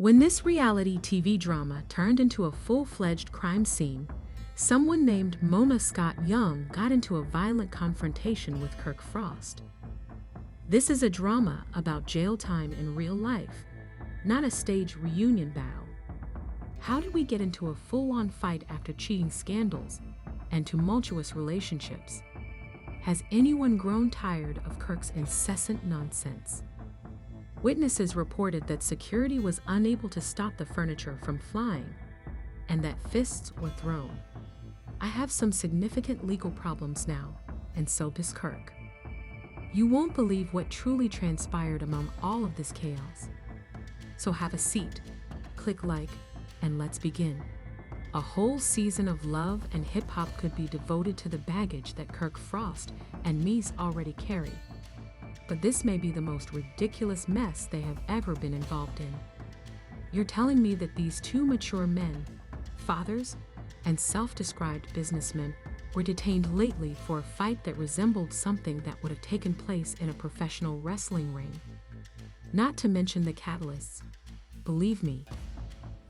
When this reality TV drama turned into a full-fledged crime scene, someone named Mona Scott Young got into a violent confrontation with Kirk Frost. This is a drama about jail time in real life, not a staged reunion battle. How did we get into a full-on fight after cheating scandals and tumultuous relationships? Has anyone grown tired of Kirk's incessant nonsense? Witnesses reported that security was unable to stop the furniture from flying and that fists were thrown. I have some significant legal problems now, and so does Kirk. You won't believe what truly transpired among all of this chaos. So have a seat, click like, and let's begin. A whole season of love and hip-hop could be devoted to the baggage that Kirk Frost and Mendeecees already carry. But this may be the most ridiculous mess they have ever been involved in. You're telling me that these two mature men, fathers, and self-described businessmen were detained lately for a fight that resembled something that would have taken place in a professional wrestling ring. Not to mention the catalysts. Believe me,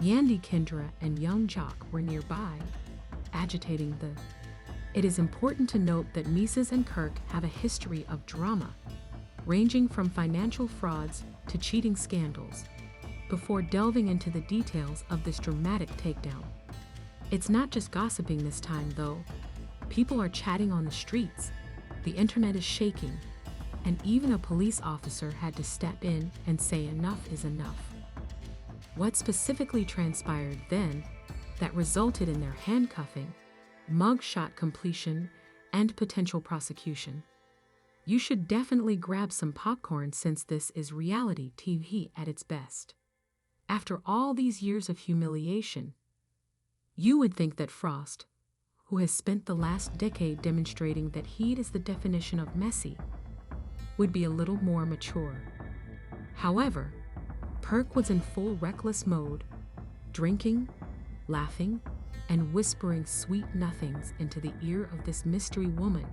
Yandy, Kendra, and young Jock were nearby, agitating the... It is important to note that Mendeecees and Kirk have a history of drama, ranging from financial frauds to cheating scandals, before delving into the details of this dramatic takedown. It's not just gossiping this time, though. People are chatting on the streets, the internet is shaking, and even a police officer had to step in and say enough is enough. What specifically transpired then that resulted in their handcuffing, mugshot completion, and potential prosecution? You should definitely grab some popcorn since this is reality TV at its best. After all these years of humiliation, you would think that Frost, who has spent the last decade demonstrating that he is the definition of messy, would be a little more mature. However, Kirk was in full reckless mode, drinking, laughing, and whispering sweet nothings into the ear of this mystery woman,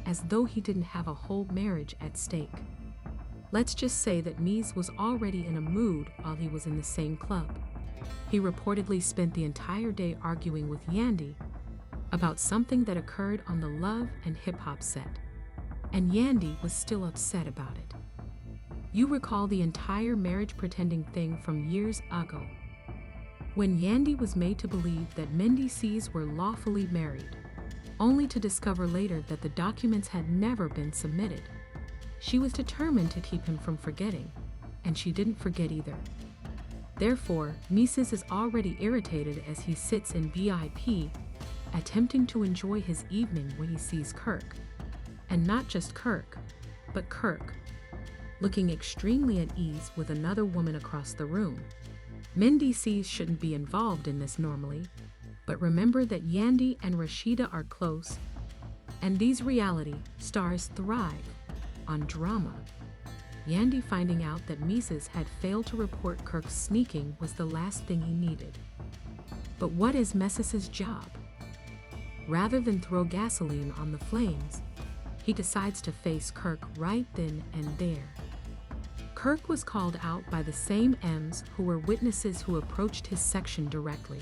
as though he didn't have a whole marriage at stake. Let's just say that Mendeecees was already in a mood while he was in the same club. He reportedly spent the entire day arguing with Yandy about something that occurred on the Love and Hip Hop set, and Yandy was still upset about it. You recall the entire marriage pretending thing from years ago, when Yandy was made to believe that Mendeecees were lawfully married, only to discover later that the documents had never been submitted. She was determined to keep him from forgetting, and she didn't forget either. Therefore, Mendeecees is already irritated as he sits in VIP, attempting to enjoy his evening when he sees Kirk. And not just Kirk, but Kirk, looking extremely at ease with another woman across the room. Mendeecees shouldn't be involved in this normally, but remember that Yandy and Rashida are close, and these reality stars thrive on drama. Yandy finding out that Mendeecees had failed to report Kirk's sneaking was the last thing he needed. But what is Mendeecees' job? Rather than throw gasoline on the flames, he decides to face Kirk right then and there. Kirk was called out by the same M's who were witnesses who approached his section directly.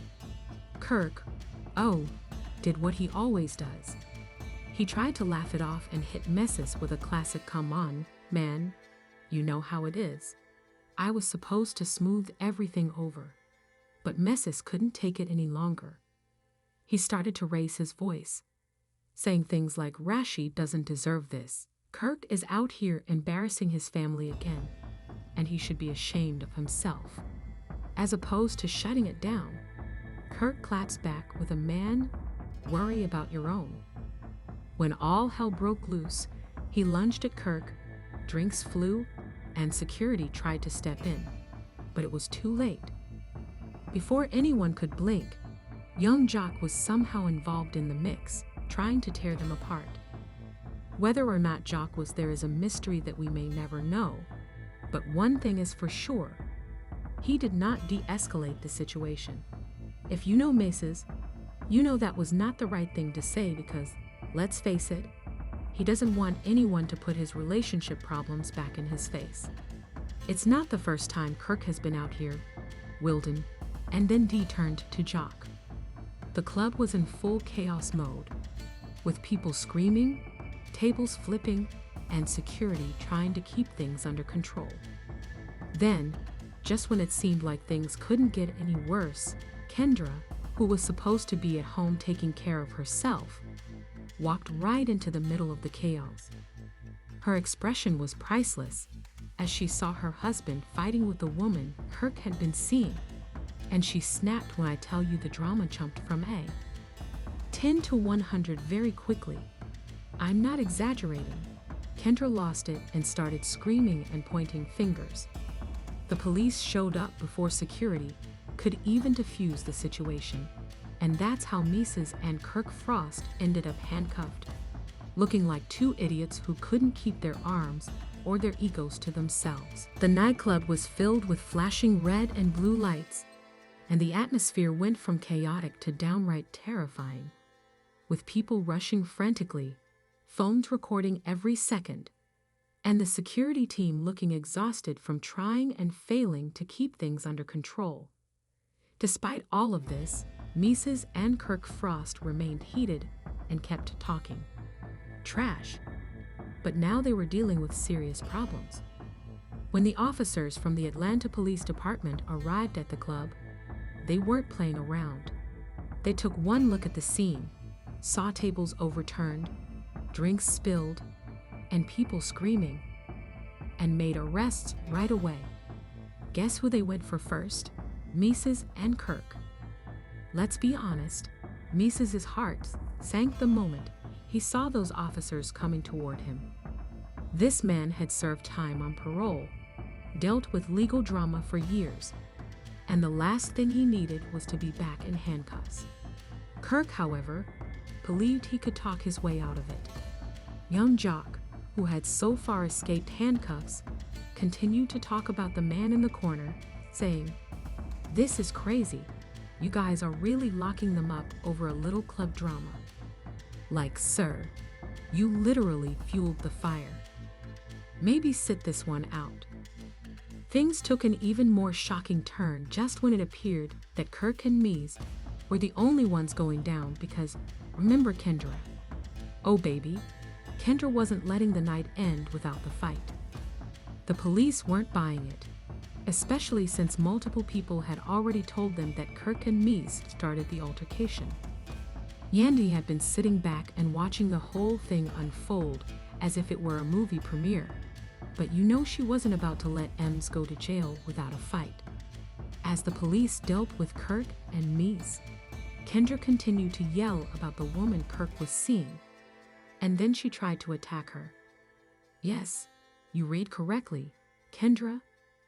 Kirk, did what he always does. He tried to laugh it off and hit Mendeecees with a classic "come on, man, you know how it is. I was supposed to smooth everything over." But Mendeecees couldn't take it any longer. He started to raise his voice, saying things like, "Rashid doesn't deserve this. Kirk is out here embarrassing his family again, and he should be ashamed of himself." As opposed to shutting it down, Kirk claps back with a "man, worry about your own." When all hell broke loose, he lunged at Kirk, drinks flew, and security tried to step in, but it was too late. Before anyone could blink, young Jock was somehow involved in the mix, trying to tear them apart. Whether or not Jock was there is a mystery that we may never know, but one thing is for sure, he did not de-escalate the situation. If you know Mendeecees, you know that was not the right thing to say because, let's face it, he doesn't want anyone to put his relationship problems back in his face. It's not the first time Kirk has been out here, Wilden, and then D turned to Jock. The club was in full chaos mode, with people screaming, tables flipping, and security trying to keep things under control. Then, just when it seemed like things couldn't get any worse, Kendra, who was supposed to be at home taking care of herself, walked right into the middle of the chaos. Her expression was priceless as she saw her husband fighting with the woman Kirk had been seeing, and she snapped when I tell you the drama jumped from a 10 to 100 very quickly. I'm not exaggerating. Kendra lost it and started screaming and pointing fingers. The police showed up before security could even defuse the situation, and that's how Mendeecees and Kirk Frost ended up handcuffed, looking like two idiots who couldn't keep their arms or their egos to themselves. The nightclub was filled with flashing red and blue lights, and the atmosphere went from chaotic to downright terrifying, with people rushing frantically, phones recording every second, and the security team looking exhausted from trying and failing to keep things under control. Despite all of this, Mendeecees and Kirk Frost remained heated and kept talking trash, but now they were dealing with serious problems. When the officers from the Atlanta Police Department arrived at the club, they weren't playing around. They took one look at the scene, saw tables overturned, drinks spilled, and people screaming, and made arrests right away. Guess who they went for first? Mendeecees and Kirk. Let's be honest, Mendeecees' heart sank the moment he saw those officers coming toward him. This man had served time on parole, dealt with legal drama for years, and the last thing he needed was to be back in handcuffs. Kirk, however, believed he could talk his way out of it. Young Jock, who had so far escaped handcuffs, continued to talk about the man in the corner, saying, "This is crazy. You guys are really locking them up over a little club drama. Like, sir, you literally fueled the fire. Maybe sit this one out." Things took an even more shocking turn just when it appeared that Kirk and Mendeecees were the only ones going down because, remember Kendra? Oh baby, Kendra wasn't letting the night end without the fight. The police weren't buying it, especially since multiple people had already told them that Kirk and Mendeecees started the altercation. Yandy had been sitting back and watching the whole thing unfold as if it were a movie premiere, but you know she wasn't about to let Ems go to jail without a fight. As the police dealt with Kirk and Mendeecees, Kendra continued to yell about the woman Kirk was seeing, and then she tried to attack her. Yes, you read correctly, Kendra,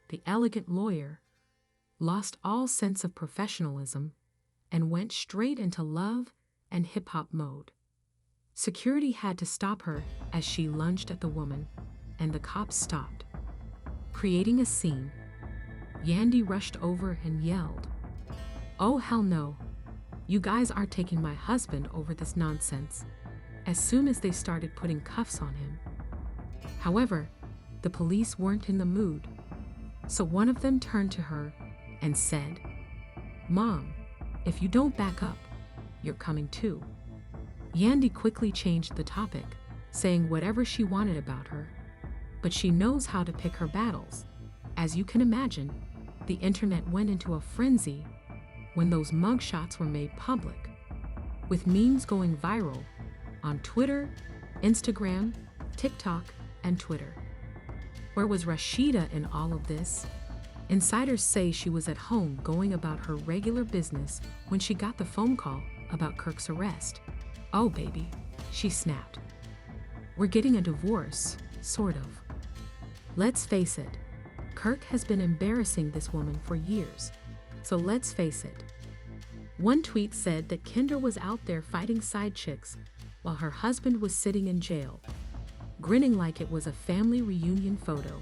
the elegant lawyer, lost all sense of professionalism and went straight into love and hip-hop mode. Security had to stop her as she lunged at the woman, and the cops stopped. Creating a scene, Yandy rushed over and yelled, "Oh hell no, you guys aren't taking my husband over this nonsense," as soon as they started putting cuffs on him. However, the police weren't in the mood, so one of them turned to her and said, "Mom, if you don't back up, you're coming too." Yandy quickly changed the topic, saying whatever she wanted about her, but she knows how to pick her battles. As you can imagine, the internet went into a frenzy when those mugshots were made public, with memes going viral on Twitter, Instagram, TikTok, and Twitter. Where was Rashida in all of this? Insiders say she was at home going about her regular business when she got the phone call about Kirk's arrest. Oh baby, she snapped. We're getting a divorce, sort of. Let's face it, Kirk has been embarrassing this woman for years, so let's face it. One tweet said that Kendra was out there fighting side chicks while her husband was sitting in jail, grinning like it was a family reunion photo.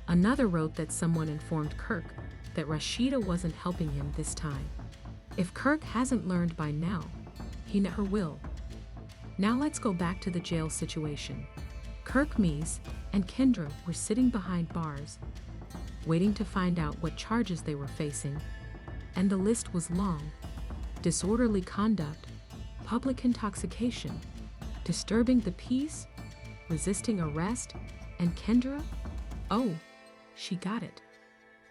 Another wrote that someone informed Kirk that Rashida wasn't helping him this time. If Kirk hasn't learned by now, he never will. Now let's go back to the jail situation. Kirk, Mendeecees, and Kendra were sitting behind bars. waiting to find out what charges they were facing, and the list was long: disorderly conduct, public intoxication, disturbing the peace, resisting arrest, and Kendra? Oh, she got it.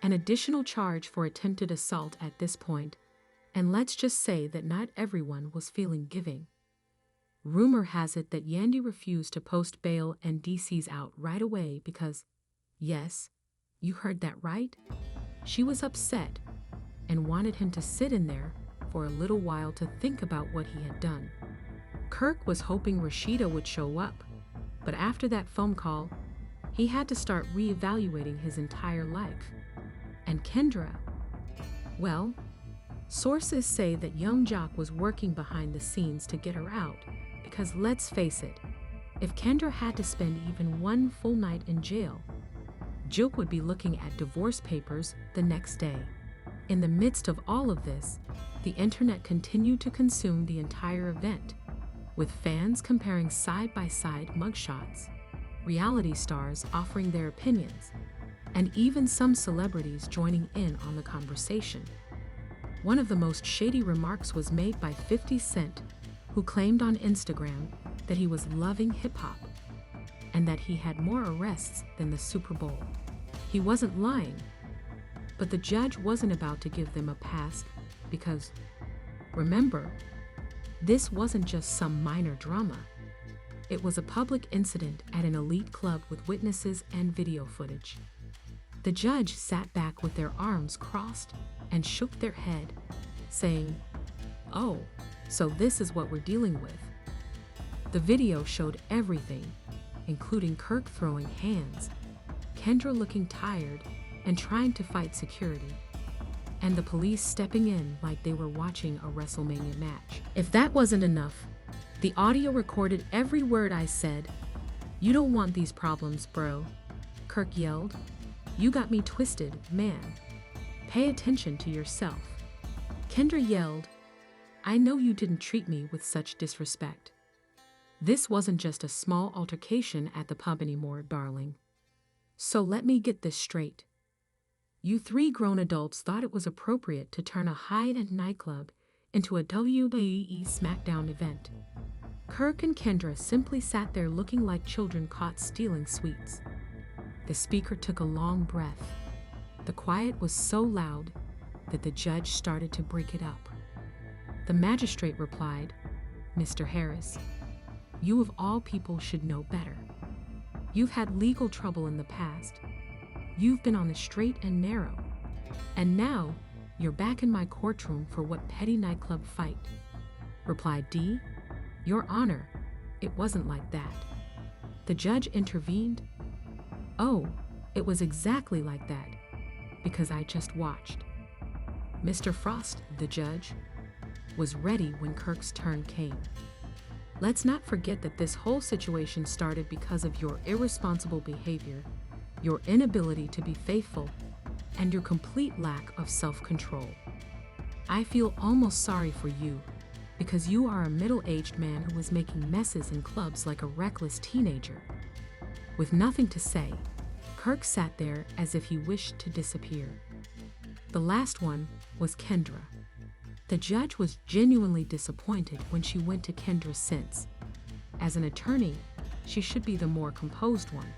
An additional charge for attempted assault at this point, and let's just say that not everyone was feeling giving. Rumor has it that Yandy refused to post bail and Mendeecees out right away because, yes, you heard that right, she was upset and wanted him to sit in there for a little while to think about what he had done. Kirk was hoping Rashida would show up, but after that phone call, he had to start reevaluating his entire life. And Kendra, well, sources say that young Jock was working behind the scenes to get her out, because let's face it, if Kendra had to spend even one full night in jail, Jock would be looking at divorce papers the next day. In the midst of all of this, the internet continued to consume the entire event, with fans comparing side-by-side mugshots, reality stars offering their opinions, and even some celebrities joining in on the conversation. One of the most shady remarks was made by 50 Cent, who claimed on Instagram that he was loving hip-hop and that he had more arrests than the Super Bowl. He wasn't lying, but the judge wasn't about to give them a pass because, remember, this wasn't just some minor drama. It was a public incident at an elite club with witnesses and video footage. The judge sat back with their arms crossed and shook their head, saying, "Oh, so this is what we're dealing with." The video showed everything, including Kirk throwing hands, Kendra looking tired and trying to fight security, and the police stepping in like they were watching a WrestleMania match. If that wasn't enough, the audio recorded every word I said. "You don't want these problems, bro," Kirk yelled. "You got me twisted, man. Pay attention to yourself." Kendra yelled, "I know you didn't treat me with such disrespect. This wasn't just a small altercation at the pub anymore, darling. So let me get this straight. You three grown adults thought it was appropriate to turn a high-end nightclub into a WWE SmackDown event." Kirk and Kendra simply sat there looking like children caught stealing sweets. The speaker took a long breath. The quiet was so loud that the judge started to break it up. The magistrate replied, "Mr. Harris, you of all people should know better. You've had legal trouble in the past. You've been on the straight and narrow. And now you're back in my courtroom for what petty nightclub fight?" Replied D, "Your Honor, it wasn't like that." The judge intervened. "Oh, it was exactly like that, because I just watched." Mr. Frost, the judge, was ready when Kirk's turn came. "Let's not forget that this whole situation started because of your irresponsible behavior, your inability to be faithful, and your complete lack of self-control. I feel almost sorry for you, because you are a middle-aged man who was making messes in clubs like a reckless teenager." With nothing to say, Kirk sat there as if he wished to disappear. The last one was Kendra. The judge was genuinely disappointed when she went to Kendra's sense. As an attorney, she should be the more composed one.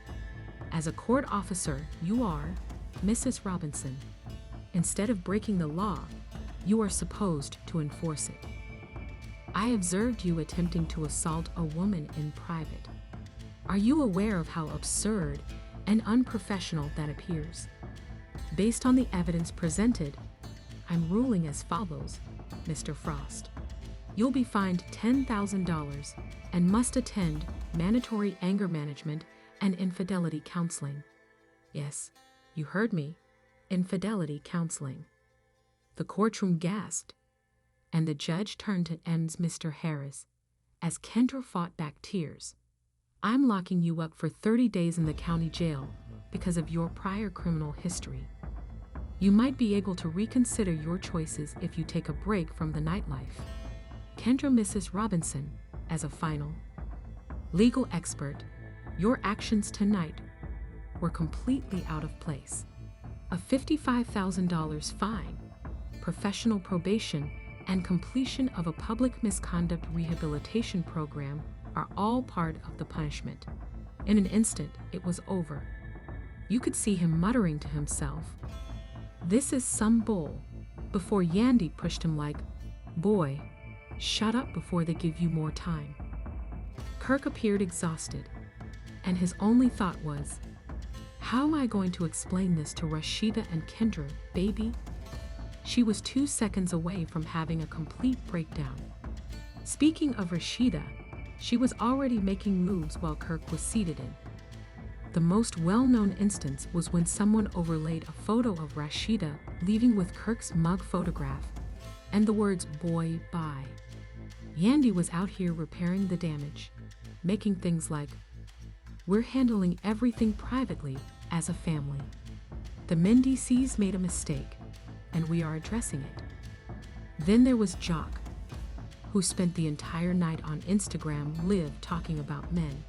As a court officer, you are Mrs. Robinson. Instead of breaking the law, you are supposed to enforce it. I observed you attempting to assault a woman in private. Are you aware of how absurd and unprofessional that appears? Based on the evidence presented, I'm ruling as follows, Mr. Frost. You'll be fined $10,000 and must attend mandatory anger management and infidelity counseling. Yes, you heard me, infidelity counseling. The courtroom gasped, and the judge turned to Mr. Harris as Kendra fought back tears. I'm locking you up for 30 days in the county jail because of your prior criminal history. You might be able to reconsider your choices if you take a break from the nightlife. Kendra Mrs. Robinson, as a final legal expert, your actions tonight were completely out of place. A $55,000 fine, professional probation, and completion of a public misconduct rehabilitation program are all part of the punishment. In an instant, it was over. You could see him muttering to himself, "This is some bull," before Yandy pushed him like, "Boy, shut up before they give you more time." Kirk appeared exhausted, and his only thought was, "How am I going to explain this to Rashida and Kendra, baby?" She was 2 seconds away from having a complete breakdown. Speaking of Rashida, she was already making moves while Kirk was seated in. The most well-known instance was when someone overlaid a photo of Rashida leaving with Kirk's mug photograph and the words "boy, bye." Yandy was out here repairing the damage, making things like, "We're handling everything privately as a family. The Mendeecees made a mistake, and we are addressing it." Then there was Jock, who spent the entire night on Instagram Live talking about men.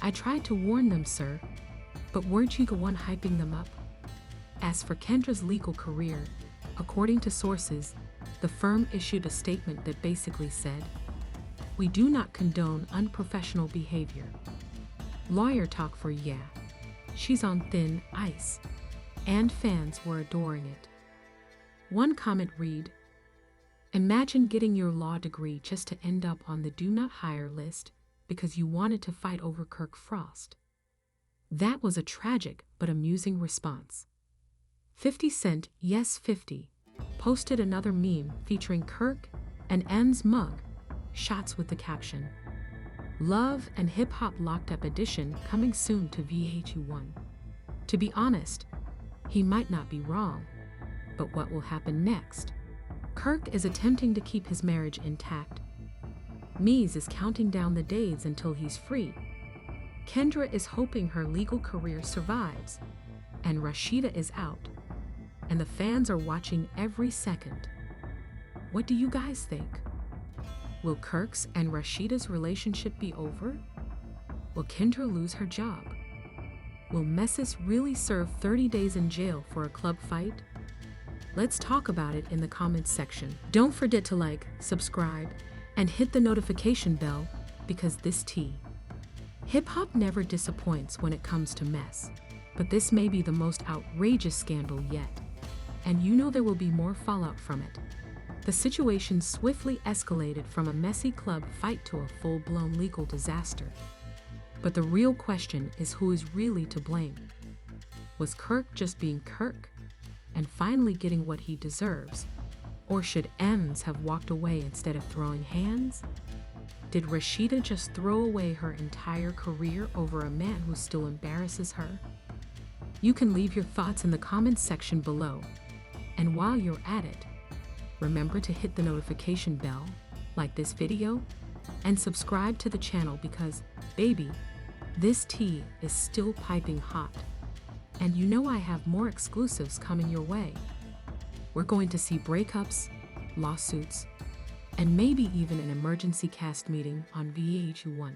"I tried to warn them, sir, but weren't you the one hyping them up?" As for Kendra's legal career, according to sources, the firm issued a statement that basically said, "We do not condone unprofessional behavior." Lawyer talk for yeah. She's on thin ice, and fans were adoring it. One comment read, "Imagine getting your law degree just to end up on the do not hire list because you wanted to fight over Kirk Frost." That was a tragic but amusing response. 50 Cent, yes 50, posted another meme featuring Kirk and M's mug, shots with the caption, "Love and Hip Hop Locked Up Edition coming soon to VH1." To be honest, he might not be wrong, but what will happen next? Kirk is attempting to keep his marriage intact. Mies is counting down the days until he's free. Kendra is hoping her legal career survives, and Rashida is out, and the fans are watching every second. What do you guys think? Will Kirk's and Rashida's relationship be over? Will Kendra lose her job? Will Mendeecees really serve 30 days in jail for a club fight? Let's talk about it in the comments section. Don't forget to like, subscribe, and hit the notification bell because this tea. Hip-hop never disappoints when it comes to mess, but this may be the most outrageous scandal yet, and you know there will be more fallout from it. The situation swiftly escalated from a messy club fight to a full-blown legal disaster. But the real question is who is really to blame? Was Kirk just being Kirk and finally getting what he deserves? Or should M's have walked away instead of throwing hands? Did Rashida just throw away her entire career over a man who still embarrasses her? You can leave your thoughts in the comments section below. And while you're at it, remember to hit the notification bell, like this video, and subscribe to the channel because, baby, this tea is still piping hot. And you know I have more exclusives coming your way. We're going to see breakups, lawsuits, and maybe even an emergency cast meeting on VH1.